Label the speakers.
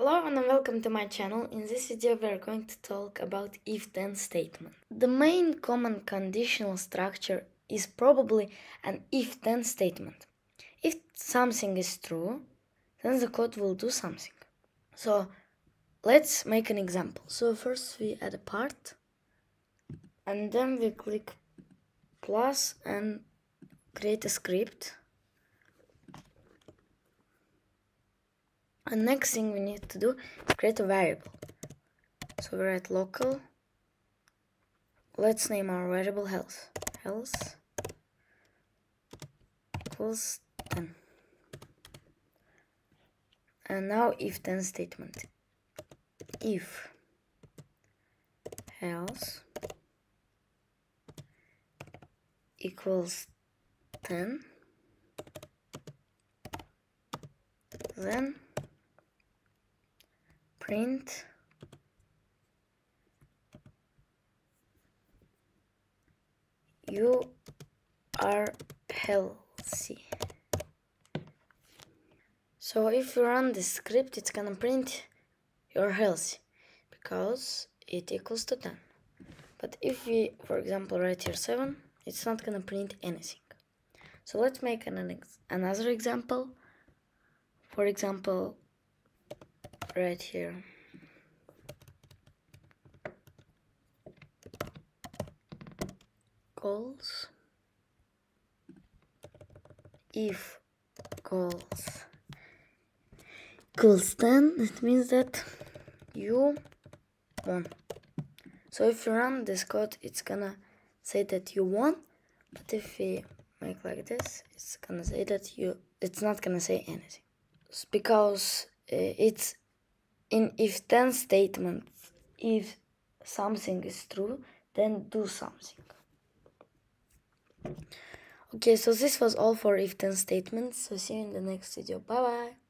Speaker 1: Hello and welcome to my channel. In this video we are going to talk about if-then statement. The main common conditional structure is probably an if-then statement. If something is true, then the code will do something. So let's make an example. So first we add a part and then we click plus and create a script. And next thing we need to do is create a variable. So we write local. Let's name our variable health. Health equals 10. And now if-then statement. If health equals 10, then print you are healthy. So if you run this script, it's gonna print you're healthy because it equals to 10. But if we, for example, write here 7, it's not gonna print anything. So let's make another example. For example, right here. Goals. If goals equals 10, it means that you won. So if you run this code, it's gonna say that you won. But if we make like this, it's gonna say that it's not gonna say anything. It's because it's in if-then statement. If something is true, then do something. Okay, so this was all for if-then statements. So see you in the next video. Bye bye.